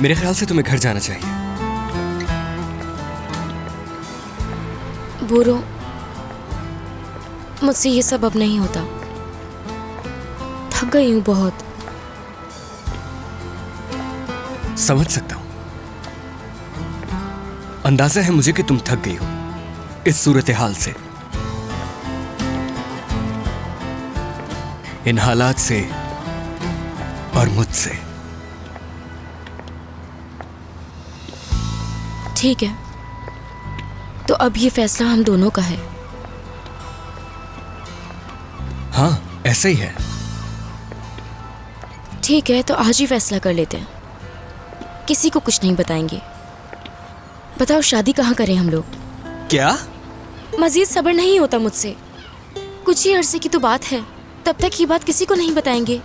मेरे ख्याल से तुम्हें घर जाना चाहिए। बोरो, मुझसे ये सब अब नहीं होता। थक गई हूँ बहुत। समझ सकता हूं। अंदाजा है मुझे कि तुम थक गई हो इस सूरत हाल से, इन हालात से और मुझसे। ठीक है, तो अब ये फैसला हम दोनों का है। हाँ, ऐसा ही है। ठीक है, तो आज ही फैसला कर लेते हैं। किसी को कुछ नहीं बताएंगे। बताओ, शादी कहाँ करें हम लोग? क्या? मजीद सब्र नहीं होता मुझसे। कुछ ही अरसे की तो बात है, तब तक ये बात किसी को नहीं बताएंगे।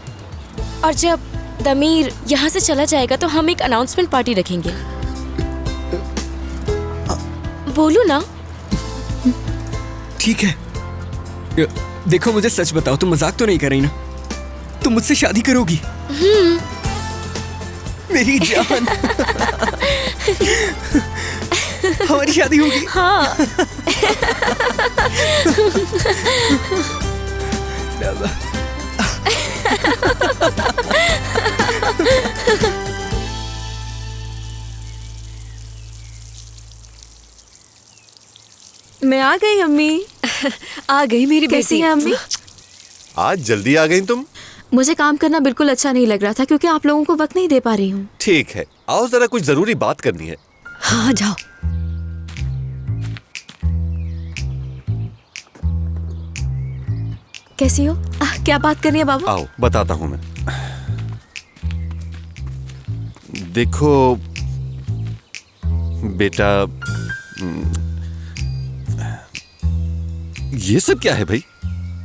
और जब दमीर यहाँ से चला जाएगा तो हम एक अनाउंसमेंट पार्टी रखेंगे। बोलो ना। ठीक है। देखो, मुझे सच बताओ, तुम मजाक तो नहीं कर रही ना? तुम मुझसे शादी करोगी? मेरी जान। हमारी शादी होगी? हाँ। मैं आ गई अम्मी। आ गई मेरी कैसी बेटी। हैं अम्मी? आज जल्दी आ गई तुम? मुझे काम करना बिल्कुल अच्छा नहीं लग रहा था क्योंकि आप लोगों को वक्त नहीं दे पा रही हूँ। ठीक है, आओ जरा कुछ जरूरी बात करनी है। हाँ, जाओ। कैसी हो? क्या बात करनी है बाबा? आओ बताता हूँ मैं। देखो बेटा, ये सब क्या है भाई?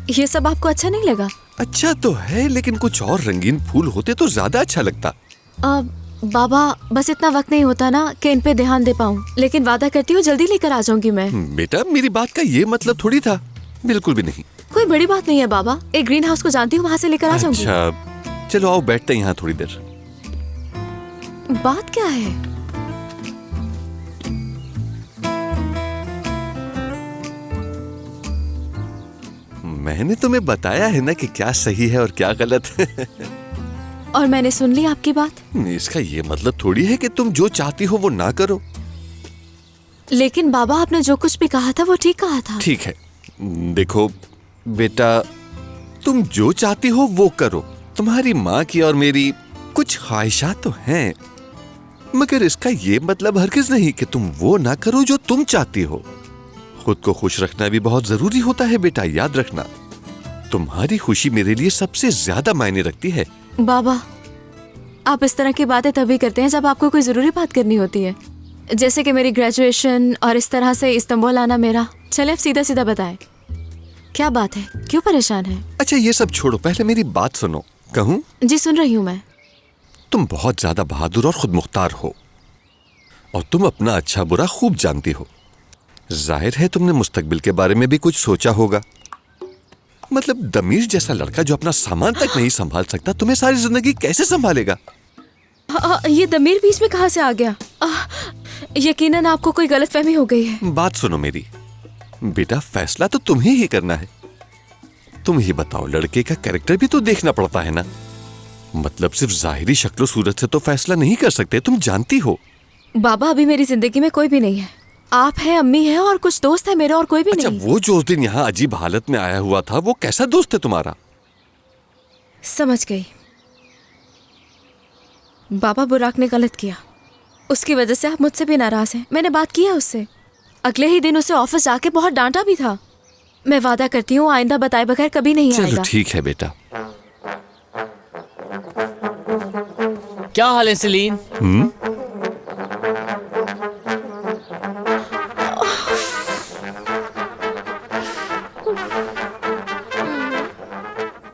ये सब आपको अच्छा नहीं लगा? अच्छा तो है, लेकिन कुछ और रंगीन फूल होते तो ज्यादा अच्छा लगता। बाबा, बस इतना वक्त नहीं होता ना कि इन पे ध्यान दे पाऊँ, लेकिन वादा करती हूँ जल्दी लेकर आ जाऊंगी मैं। बेटा, मेरी बात का ये मतलब थोड़ी था, बिल्कुल भी नहीं। कोई बड़ी बात नहीं है बाबा, एक ग्रीन हाउस को जानती हूँ, वहाँ से लेकर आ जाऊंगी। अच्छा चलो आओ, बैठते हैं यहाँ थोड़ी देर। बात क्या है? मैंने तुम्हें बताया है ना कि क्या सही है और क्या गलत है। और मैंने सुन ली आपकी बात। इसका ये मतलब थोड़ी है कि तुम जो चाहती हो वो ना करो। लेकिन बाबा, आपने जो कुछ भी कहा था वो ठीक कहा था। ठीक है, देखो बेटा, तुम जो चाहती हो वो करो। तुम्हारी माँ की और मेरी कुछ ख्वाहिशात तो हैं, मगर इसका ये मतलब हरगिज नहीं कि तुम वो ना करो जो तुम चाहती हो। खुद को खुश रखना भी बहुत जरूरी होता है बेटा, याद रखना। तुम्हारी खुशी मेरे लिए सबसे ज्यादा मायने रखती है। बाबा, आप इस तरह की बातें तभी करते हैं जब आपको कोई जरूरी बात करनी होती है, जैसे कि मेरी ग्रेजुएशन और इस तरह से इस्तांबुल आना मेरा। चले अब सीधा सीधा बताएं, क्या बात है? क्यों परेशान है? अच्छा ये सब छोड़ो, पहले मेरी बात सुनो। कहूँ? जी सुन रही हूँ मैं। तुम बहुत ज्यादा बहादुर और खुद मुख्तार हो, और तुम अपना अच्छा बुरा खूब जानती हो। जाहिर है तुमने मुस्तकबिल के बारे में भी कुछ सोचा होगा। मतलब दमीर जैसा लड़का जो अपना सामान तक नहीं संभाल सकता, तुम्हें सारी जिंदगी कैसे संभालेगा? ये दमीर बीच में कहाँ से आ गया? यकीनन आपको कोई गलतफहमी हो गई है। बात सुनो मेरी बेटा, फैसला तो तुम्हें ही करना है। तुम ही बताओ, लड़के का कैरेक्टर भी तो देखना पड़ता है ना। मतलब सिर्फ जाहिरी शक्लो सूरत से तो फैसला नहीं कर सकते, तुम जानती हो। बाबा, अभी मेरी जिंदगी में कोई भी नहीं है। आप हैं, अम्मी है और कुछ दोस्त है मेरे, और कोई भी अच्छा, नहीं। वो जो उस दिन यहाँ अजीब हालत में आया हुआ था, वो कैसा दोस्त है तुम्हारा? समझ गई। बाबा, बुराक ने गलत किया, उसकी वजह से आप मुझसे भी नाराज हैं। मैंने बात की है उससे, अगले ही दिन उसे ऑफिस जाके बहुत डांटा भी था। मैं वादा करती हूँ आइंदा बताए बगैर कभी नहीं चलो आएगा। ठीक है बेटा। क्या हाल है सेलीन?